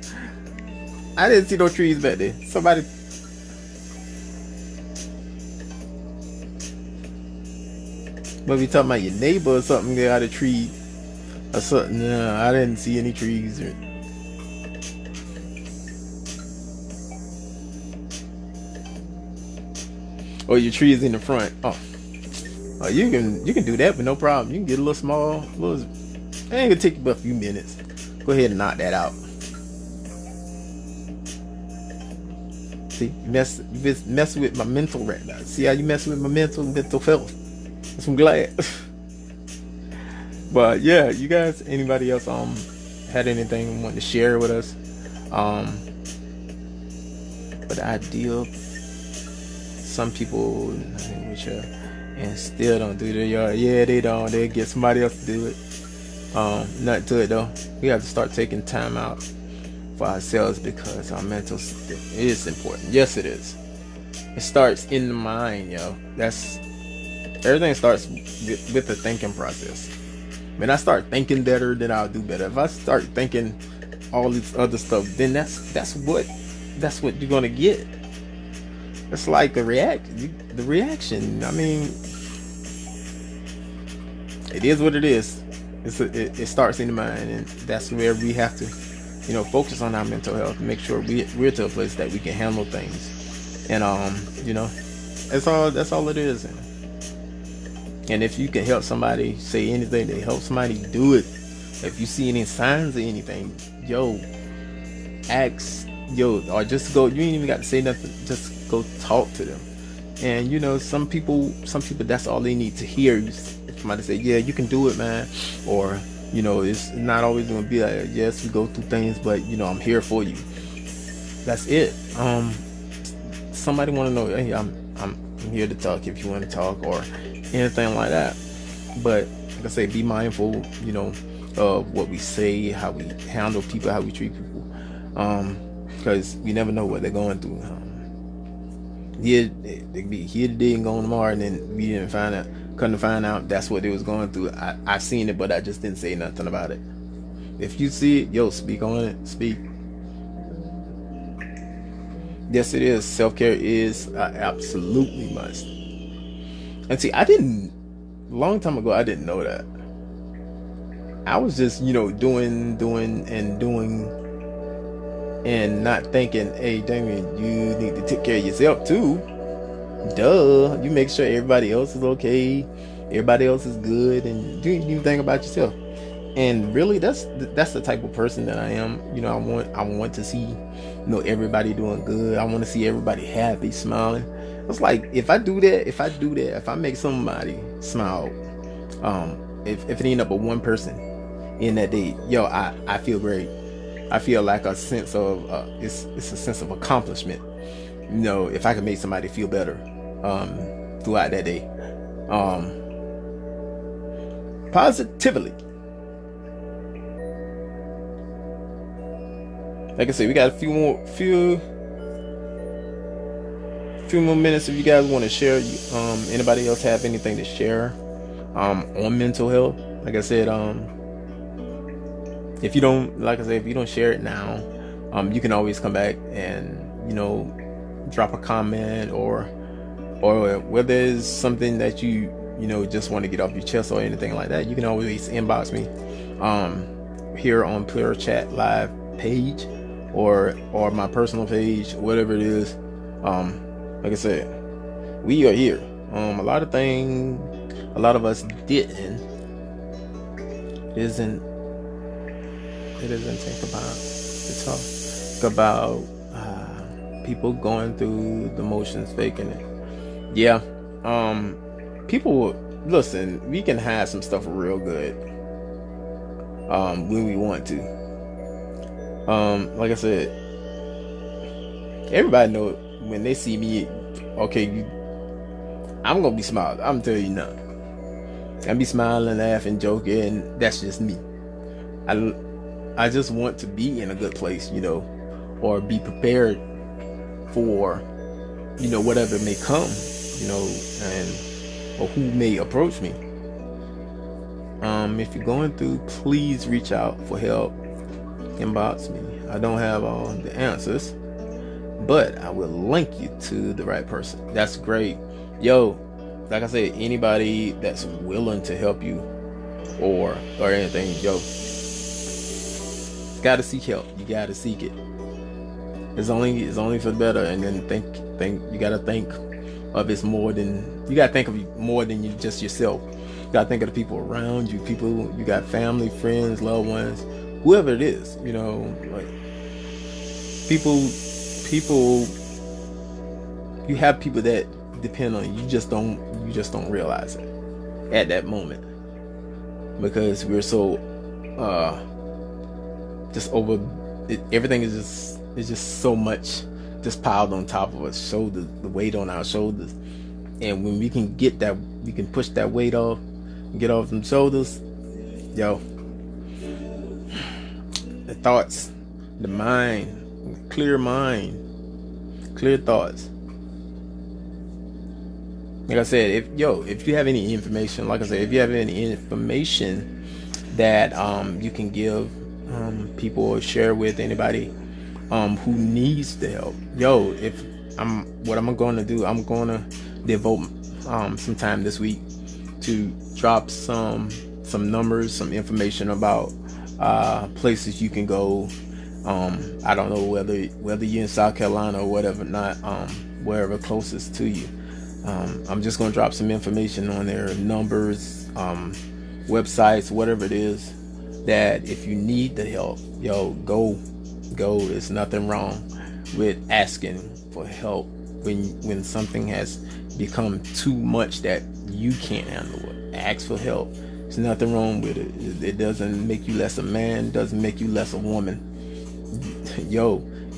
I didn't see no trees back there. Somebody, But we talking about your neighbor or something, they got a tree or something. No, I didn't see any trees. Or your tree is in the front. Oh, you can do that with no problem. You can get a little small, little. It ain't gonna take you but a few minutes. Go ahead and knock that out. See, you mess with my mental right now. See how you mess with my mental health. So I'm glad. But yeah, you guys, anybody else had anything want to share with us? But the ideal, some people and still don't do their yard. Yeah, they don't. They get somebody else to do it. Not to it though. We have to start taking time out for ourselves because our mental is important. Yes, it is. It starts in the mind, yo. That's everything starts with the thinking process. When I start thinking better, then I'll do better. If I start thinking all this other stuff, then that's what you're gonna get. It's like the reaction. I mean, it is what it is. It starts in the mind, and that's where we have to, focus on our mental health. Make sure we're to a place that we can handle things, and that's all it is. And if you can help somebody, say anything to help somebody, do it. If you see any signs of anything, ask, or just go. You ain't even got to say nothing. Just go talk to them. And some people, that's all they need to hear. Somebody say, yeah, you can do it, man. Or, it's not always going to be like, yes, we go through things, but I'm here for you. That's it. Somebody want to know, hey, I'm here to talk if you want to talk or anything like that. But like I say, be mindful, of what we say, how we handle people, how we treat people. Because we never know what they're going through. They could be here today and gone tomorrow, and then we didn't come to find out that's what they was going through. I've seen it, but I just didn't say nothing about it. If you see it, speak on it. Speak. Yes, it is. Self-care is absolutely must. And see, long time ago, I didn't know that. I was just, doing and not thinking, hey, Damien, you need to take care of yourself too. Duh. You make sure everybody else is okay, everybody else is good, and you didn't even think about yourself. And really, that's the type of person that I am. I want to see, everybody doing good. I want to see everybody happy, smiling. It's like if I do that, if I make somebody smile, if it ain't up but one person in that day, I feel great. I feel like a sense of it's a sense of accomplishment. If I can make somebody feel better throughout that day, positively. Like I said, we got a few more minutes. If you guys want to share, anybody else have anything to share on mental health? Like I said, if you don't share it now, you can always come back and drop a comment or whether it's something that you just want to get off your chest or anything like that, you can always inbox me here on Pure Chat Live page or my personal page, whatever it is. Like I said, we are here. A lot of us isn't talk about people going through the motions, faking it. Yeah. People, listen, we can hide some stuff real good when we want to. Like I said, everybody know when they see me, okay, I'm gonna be smiling. I'm telling you now. I'll be smiling, laughing, joking. That's just me. I just want to be in a good place, or be prepared for, whatever may come, or who may approach me. If you're going through, please reach out for help. Inbox me. I don't have all the answers, but I will link you to the right person. That's great. like I said, anybody that's willing to help you or anything, yo, gotta seek help. You gotta seek it. It's only for the better. And then think you gotta think of it's more than you gotta think of more than you just yourself. You gotta think of the people around you, people you got, family, friends, loved ones, whoever it is. Like people, you have people that depend on you. You just don't realize it at that moment because we're so just over it, everything is just so much just piled on top of us shoulders, the weight on our shoulders. And when we can get that, we can push that weight off and get off them shoulders, yo, the thoughts, the mind, clear thoughts. Like I said, if you have any information, like I said, if you have any information that you can give people or share with anybody who needs the help, what I'm going to do, I'm going to devote some time this week to drop some numbers, some information about places you can go. I don't know whether you're in South Carolina or whatever, not wherever closest to you. I'm just going to drop some information on there, numbers, websites, whatever it is, that if you need the help, go. There's nothing wrong with asking for help when something has become too much that you can't handle it. Ask for help. There's nothing wrong with it. It doesn't make you less a man, doesn't make you less a woman.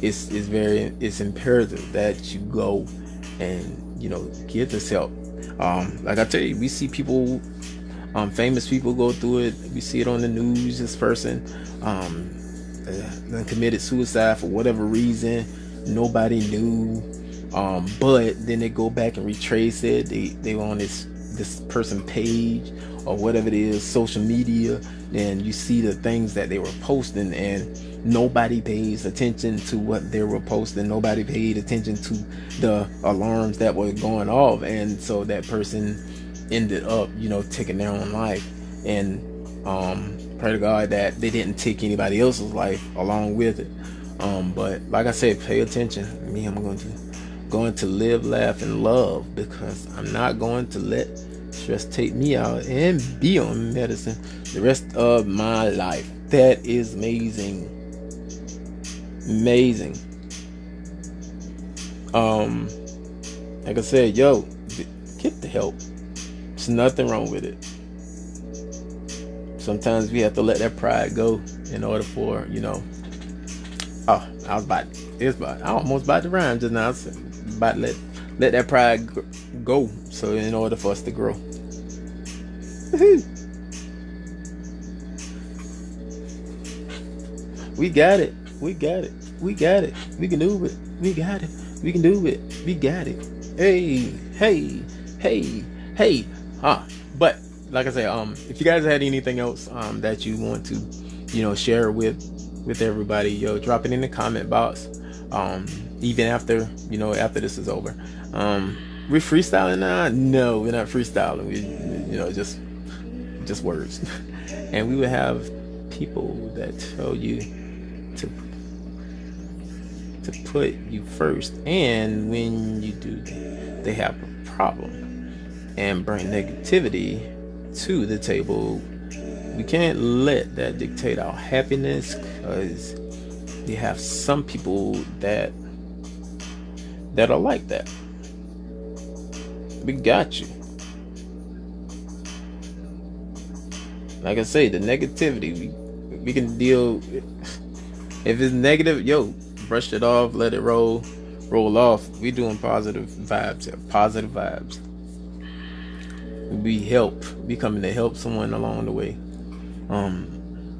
It's imperative that you go and get this help. Like I tell you, we see people, famous people go through it. We see it on the news. This person committed suicide for whatever reason. Nobody knew. But then they go back and retrace it. They were on this person page or whatever it is, social media. Then you see the things that they were posting, and nobody pays attention to what they were posting. Nobody paid attention to the alarms that were going off, and so that person ended up, taking their own life. And pray to God that they didn't take anybody else's life along with it. But like I said, pay attention. I'm going to live, laugh, and love, because I'm not going to let stress take me out and be on medicine the rest of my life. That is amazing. Like I said, get the help. There's nothing wrong with it. Sometimes we have to let that pride go in order for, I almost about to rhyme just now. About to let that pride go. So in order for us to grow. We got it. We can do it. We got it. We can do it. We got it. Hey. But like I said, if you guys had anything else that you want to, share with everybody, drop it in the comment box. Even after this is over. We're freestyling now? No, we're not freestyling. We just words. And we will have people that tell you to put you first, and when you do, they have a problem and bring negativity to the table. We can't let that dictate our happiness, because you have some people that are like that. We got you. Like I say, the negativity, we can deal. If it's negative, brush it off, let it roll off. We doing positive vibes here. Positive vibes. We coming to help someone along the way.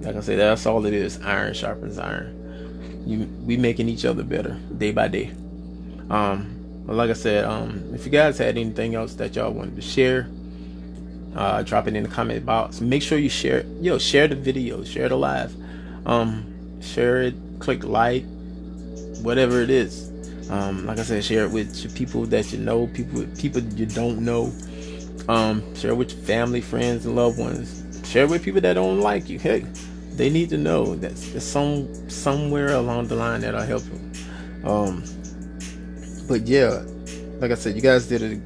Like I say, that's all it is. Iron sharpens iron. We making each other better day by day. But like I said, if you guys had anything else that y'all wanted to share, drop it in the comment box. Make sure you share it. Share the video, share the live, share it, click like, whatever it is. Like I said, share it with your people that you know, people you don't know. Share with your family, friends, and loved ones. Share with people that don't like you. Hey, they need to know that there's somewhere along the line that'll help you. But yeah, like I said, you guys did it.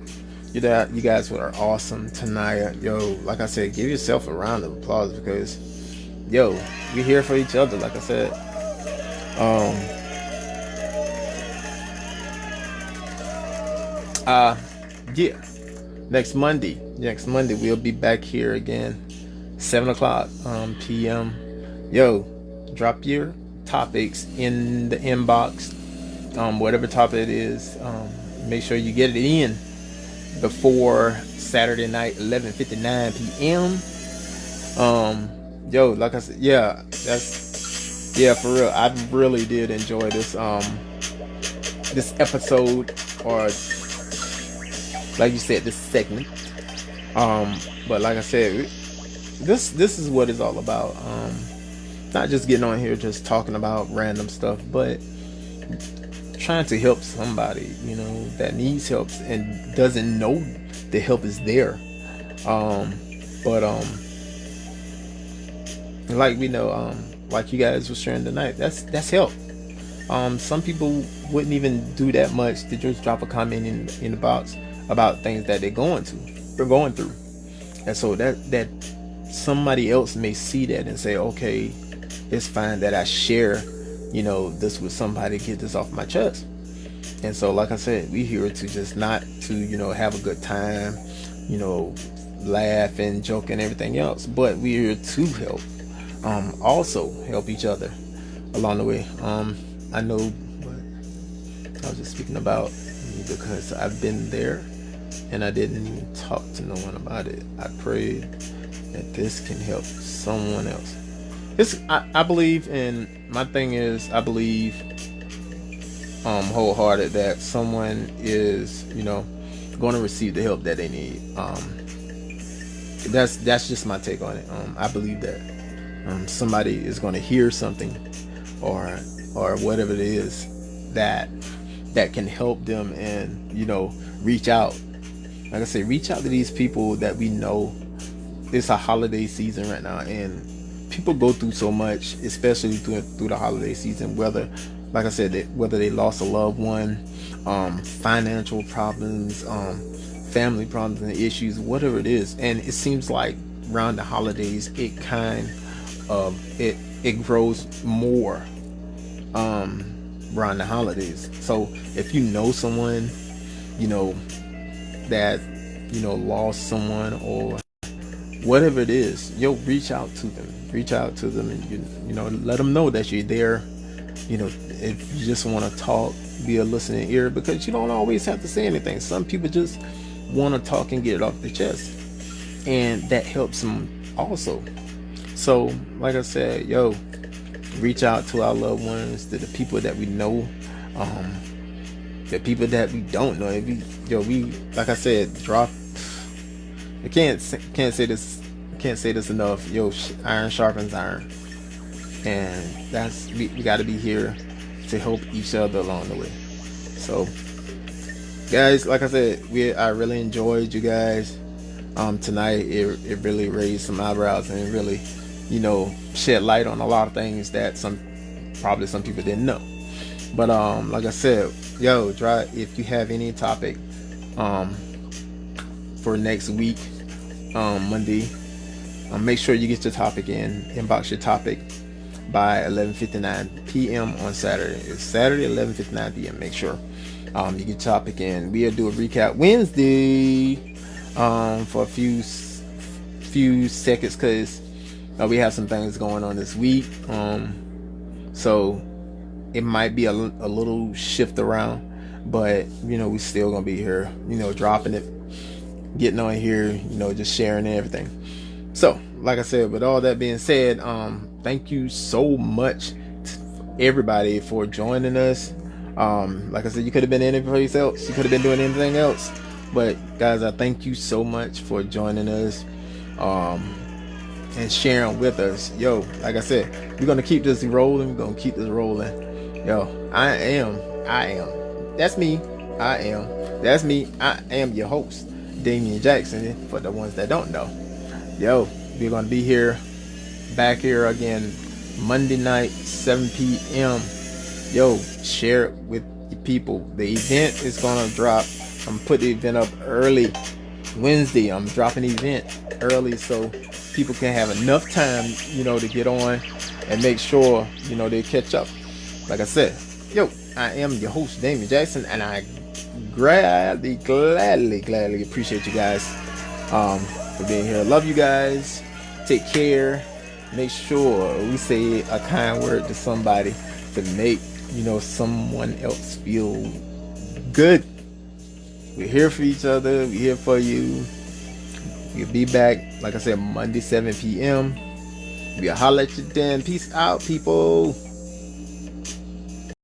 You guys were awesome tonight. Yo, like I said, give yourself a round of applause because, yo, we're here for each other. Like I said, yeah. Next Monday we'll be back here again, 7 o'clock p.m. Yo, drop your topics in the inbox. Whatever topic it is, make sure you get it in before Saturday night, 11:59 p.m. Yo, like I said, yeah, for real. I really did enjoy this episode, or like you said, this segment. But like I said, this is what it's all about. Not just getting on here just talking about random stuff, but trying to help somebody, that needs help and doesn't know the help is there. But like we know, like you guys were sharing tonight, that's help. Some people wouldn't even do that much to just drop a comment in the box about things that they're going through, and so that somebody else may see that and say, okay, it's fine that I share this with somebody, get this off my chest. And so like I said, we here to just not to have a good time, laugh and joke and everything else, but we're here to help, also help each other along the way. I know what I was just speaking about, because I've been there and I didn't even talk to no one about it. I prayed that this can help someone else. I believe, and my thing is, I believe wholehearted that someone is going to receive the help that they need. That's just my take on it. I believe that somebody is going to hear something or whatever it is that can help them, and reach out. Like I say, reach out to these people that we know. It's a holiday season right now, and people go through so much, especially through the holiday season, whether, like I said, whether they lost a loved one, financial problems, family problems and issues, whatever it is. And it seems like around the holidays, it kind of it grows more around the holidays. So if you know someone that lost someone or whatever it is, reach out to them and let them know that you're there. If you just want to talk, be a listening ear, because you don't always have to say anything. Some people just want to talk and get it off their chest, and that helps them also. So like I said, reach out to our loved ones, to the people that we know, the people that we don't know. We like I said, drop. I can't say this enough. Iron sharpens iron, and we got to be here to help each other along the way. So, guys, like I said, I really enjoyed you guys tonight. It really raised some eyebrows and really, shed light on a lot of things that some people didn't know. But like I said, try, if you have any topic for next week, Monday, make sure you get your topic inbox your topic by 11:59 p.m. on Saturday. It's Saturday, 11:59 p.m. Make sure you get your topic in. We'll do a recap Wednesday for a few seconds, because we have some things going on this week, so it might be a little shift around, but we still gonna be here, dropping it, getting on here, just sharing everything. So like I said, with all that being said, thank you so much everybody for joining us. Like I said, you could have been anyplace else, you could have been doing anything else, but guys, I thank you so much for joining us and sharing with us. Like I said, we're gonna keep this rolling. I am that's me. I am your host, Damian Jackson, for the ones that don't know. Yo, we're gonna be here, back here again, Monday night, 7 p.m. Yo, share it with your people. The event is gonna drop. I'm putting the event up early. Wednesday, I'm dropping the event early so people can have enough time, to get on and make sure, they catch up. Like I said, yo, I am your host, Damian Jackson, and I gladly appreciate you guys for being here. Love you guys. Take care. Make sure we say a kind word to somebody to make, someone else feel good. We're here for each other. We're here for you. We'll be back, like I said, Monday, 7 p.m. We'll holler at you then. Peace out, people.